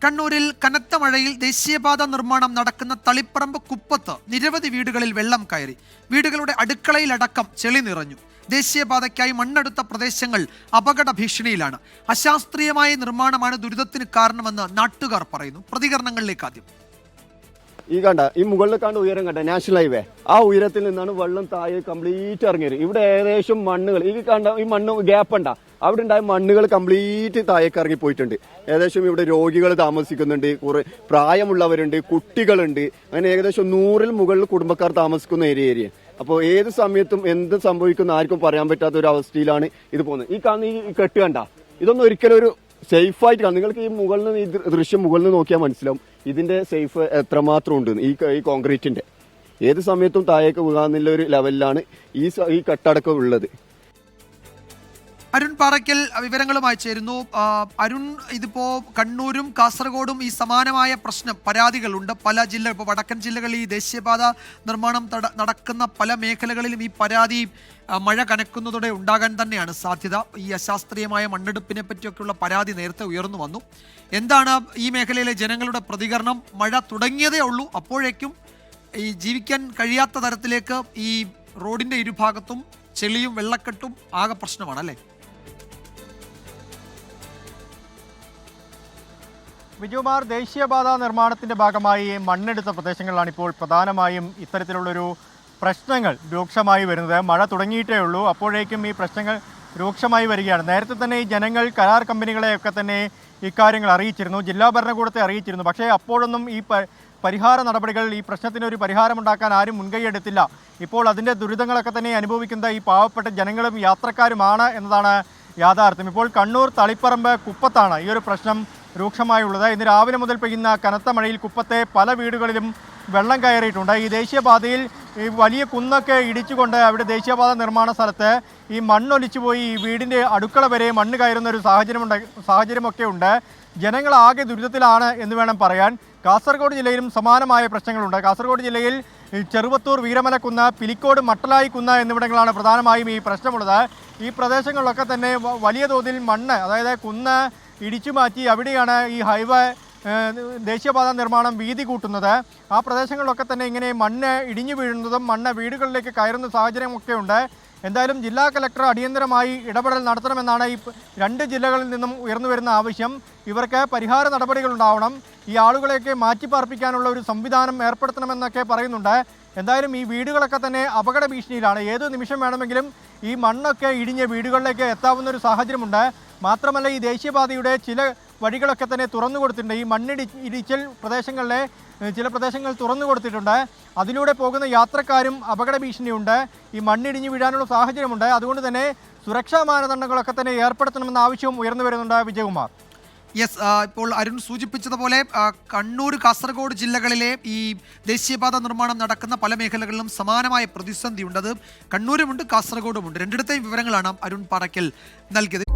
കണ്ണൂരിൽ കനത്ത മഴയിൽ ദേശീയപാത നിർമ്മാണം നടക്കുന്ന തളിപ്പറമ്പ് കുപ്പത്ത് നിരവധി വീടുകളിൽ വെള്ളം കയറി. വീടുകളുടെ അടുക്കളയിലടക്കം ചെളി നിറഞ്ഞു. ദേശീയപാതയ്ക്കായി മണ്ണെടുത്ത പ്രദേശങ്ങൾ അപകട ഭീഷണിയിലാണ്. അശാസ്ത്രീയമായ നിർമ്മാണമാണ് ദുരിതത്തിന് കാരണമെന്ന് നാട്ടുകാർ പറയുന്നു. പ്രതികരണങ്ങളിലേക്ക് ആദ്യം. ഈ മുകളിൽ കണ്ട ഉയരം കണ്ട നാഷണൽ ഹൈവേ, ആ ഉയരത്തിൽ നിന്നാണ് വെള്ളം താഴെ കംപ്ലീറ്റ് ഇറങ്ങിയത്. ഇവിടെ ഏകദേശം മണ്ണുകൾ ഈ മണ്ണ് ഗ്യാപ്പ് ഉണ്ടാ, അവിടെ ഉണ്ടായ മണ്ണുകൾ കംപ്ലീറ്റ് താഴേക്ക് ഇറങ്ങി പോയിട്ടുണ്ട്. ഏകദേശം ഇവിടെ രോഗികൾ താമസിക്കുന്നുണ്ട്, കുറെ പ്രായമുള്ളവരുണ്ട്, കുട്ടികളുണ്ട്. അങ്ങനെ ഏകദേശം 100-ൽ മുകളിൽ കുടുംബക്കാർ താമസിക്കുന്ന ഏരിയ. അപ്പോൾ ഏത് സമയത്തും എന്ത് സംഭവിക്കുന്ന ആർക്കും പറയാൻ പറ്റാത്ത ഒരു അവസ്ഥയിലാണ് ഇത് പോകുന്നത്. ഈ കെട്ട് കണ്ട, ഇതൊന്നും ഒരിക്കലും ഒരു സേഫ് ആയിട്ട് കാണും. നിങ്ങൾക്ക് ഈ മുകളിൽ നിന്ന് ഈ ദൃശ്യം മുകളിൽ നിന്ന് നോക്കിയാൽ മനസ്സിലാവും ഇതിന്റെ സേഫ് എത്രമാത്രം ഉണ്ട്. ഈ കോൺക്രീറ്റിന്റെ ഏത് സമയത്തും താഴേക്ക് വീഴാന്നുള്ള ഒരു ലെവലിലാണ് ഈ കെട്ടടക്കം ഉള്ളത്. അരുൺ പാറയ്ക്കൽ വിവരങ്ങളുമായി ചേരുന്നു. അരുൺ, ഇതിപ്പോ കണ്ണൂരും കാസർഗോഡും ഈ സമാനമായ പ്രശ്നം പരാതികളുണ്ട്. പല ജില്ല ഇപ്പോൾ വടക്കൻ ജില്ലകളിൽ ഈ ദേശീയപാത നിർമ്മാണം നടക്കുന്ന പല മേഖലകളിലും ഈ പരാതി മഴ കനക്കുന്നതോടെ ഉണ്ടാകാൻ തന്നെയാണ് സാധ്യത. ഈ അശാസ്ത്രീയമായ മണ്ണെടുപ്പിനെ പറ്റിയൊക്കെയുള്ള പരാതി നേരത്തെ ഉയർന്നു വന്നു. എന്താണ് ഈ മേഖലയിലെ ജനങ്ങളുടെ പ്രതികരണം? മഴ തുടങ്ങിയതേ ഉള്ളൂ, അപ്പോഴേക്കും ഈ ജീവിക്കാൻ കഴിയാത്ത തരത്തിലേക്ക് ഈ റോഡിന്റെ ഇരുഭാഗത്തും ചെളിയും വെള്ളക്കെട്ടും ആകെ പ്രശ്നമാണ് അല്ലേ? വിജയകുമാർ, ദേശീയപാത നിർമ്മാണത്തിന്റെ ഭാഗമായി മണ്ണെടുത്ത പ്രദേശങ്ങളിലാണ് ഇപ്പോൾ പ്രധാനമായും ഇത്തരത്തിലുള്ളൊരു പ്രശ്നങ്ങൾ രൂക്ഷമായി വരുന്നത്. മഴ തുടങ്ങിയിട്ടേ ഉള്ളൂ, അപ്പോഴേക്കും ഈ പ്രശ്നങ്ങൾ രൂക്ഷമായി വരികയാണ്. നേരത്തെ തന്നെ ഈ ജനങ്ങൾ കരാർ കമ്പനികളെയൊക്കെ തന്നെ ഇക്കാര്യങ്ങൾ അറിയിച്ചിരുന്നു, ജില്ലാ ഭരണകൂടത്തെ അറിയിച്ചിരുന്നു. പക്ഷേ അപ്പോഴൊന്നും ഈ പരിഹാര നടപടികൾ, ഈ പ്രശ്നത്തിനൊരു പരിഹാരമുണ്ടാക്കാൻ ആരും മുൻകൈയെടുത്തില്ല. ഇപ്പോൾ അതിൻ്റെ ദുരിതങ്ങളൊക്കെ തന്നെ അനുഭവിക്കുന്ന ഈ പാവപ്പെട്ട ജനങ്ങളും യാത്രക്കാരുമാണ് എന്നതാണ് യാഥാർത്ഥ്യം. ഇപ്പോൾ കണ്ണൂർ തളിപ്പറമ്പ് കുപ്പത്താണ് ഈ ഒരു പ്രശ്നം രൂക്ഷമായുള്ളത്. ഇന്ന് രാവിലെ മുതൽ പെയ്യുന്ന കനത്ത മഴയിൽ കുപ്പത്തെ പല വീടുകളിലും വെള്ളം കയറിയിട്ടുണ്ട്. ഈ ദേശീയപാതയിൽ ഈ വലിയ കുന്നൊക്കെ ഇടിച്ചുകൊണ്ട് അവിടെ ദേശീയപാത നിർമ്മാണ സ്ഥലത്ത് ഈ മണ്ണൊലിച്ചു പോയി ഈ വീടിൻ്റെ അടുക്കള വരെ മണ്ണ് കയറുന്ന ഒരു സാഹചര്യമൊക്കെ ഉണ്ട്. ജനങ്ങളാകെ ദുരിതത്തിലാണ് എന്ന് വേണം പറയാൻ. കാസർഗോഡ് ജില്ലയിലും സമാനമായ പ്രശ്നങ്ങളുണ്ട്. കാസർഗോഡ് ജില്ലയിൽ ചെറുവത്തൂർ, വീരമലക്കുന്ന്, പിലിക്കോട്, മട്ടലായി കുന്ന് എന്നിവിടങ്ങളാണ് പ്രധാനമായും ഈ പ്രശ്നമുള്ളത്. ഈ പ്രദേശങ്ങളിലൊക്കെ തന്നെ വലിയ തോതിൽ മണ്ണ്, അതായത് കുന്ന് ഇടിച്ചു മാറ്റി അവിടെയാണ് ഈ ഹൈവേ ദേശീയപാത നിർമ്മാണം വീതി കൂട്ടുന്നത്. ആ പ്രദേശങ്ങളിലൊക്കെ തന്നെ ഇങ്ങനെ മണ്ണ് ഇടിഞ്ഞു വീഴുന്നതും മണ്ണ് വീടുകളിലേക്ക് കയറുന്ന സാഹചര്യമൊക്കെ ഉണ്ട്. എന്തായാലും ജില്ലാ കലക്ടർ അടിയന്തരമായി ഇടപെടൽ നടത്തണമെന്നാണ് ഈ 2 ജില്ലകളിൽ നിന്നും ഉയർന്നു വരുന്ന ആവശ്യം. ഇവർക്ക് പരിഹാര നടപടികൾ ഉണ്ടാവണം, ഈ ആളുകളെയൊക്കെ മാറ്റിപ്പാർപ്പിക്കാനുള്ള ഒരു സംവിധാനം ഏർപ്പെടുത്തണമെന്നൊക്കെ പറയുന്നുണ്ട്. എന്തായാലും ഈ വീടുകളൊക്കെ തന്നെ അപകട ഭീഷണിയിലാണ്. ഏത് നിമിഷം വേണമെങ്കിലും ഈ മണ്ണൊക്കെ ഇടിഞ്ഞ് വീടുകളിലേക്ക് എത്താവുന്ന ഒരു സാഹചര്യമുണ്ട്. മാത്രമല്ല ഈ ദേശീയപാതയുടെ ചില വഴികളൊക്കെ തന്നെ തുറന്നു കൊടുത്തിട്ടുണ്ട്. ഈ മണ്ണിടിച്ചൽ പ്രദേശങ്ങളിലെ ചില പ്രദേശങ്ങൾ തുറന്നു കൊടുത്തിട്ടുണ്ട്. അതിലൂടെ പോകുന്ന യാത്രക്കാരും അപകട ഭീഷണിയുണ്ട്. ഈ മണ്ണിടിഞ്ഞ് വീഴാനുള്ള സാഹചര്യമുണ്ട്. അതുകൊണ്ട് തന്നെ സുരക്ഷാ മാനദണ്ഡങ്ങളൊക്കെ തന്നെ ഏർപ്പെടുത്തണമെന്ന ആവശ്യവും ഉയർന്നു വരുന്നുണ്ട്. വിജയകുമാർ. യെസ്, ഇപ്പോൾ അരുൺ സൂചിപ്പിച്ചതുപോലെ കണ്ണൂർ, കാസർഗോഡ് ജില്ലകളിലെ ഈ ദേശീയപാത നിർമ്മാണം നടക്കുന്ന പല മേഖലകളിലും സമാനമായ പ്രതിസന്ധിയുണ്ട്. അത് കണ്ണൂരുമുണ്ട്, കാസർഗോഡുമുണ്ട്. രണ്ടിടത്തെയും വിവരങ്ങളാണ് അരുൺ പാറയ്ക്കൽ നൽകിയത്.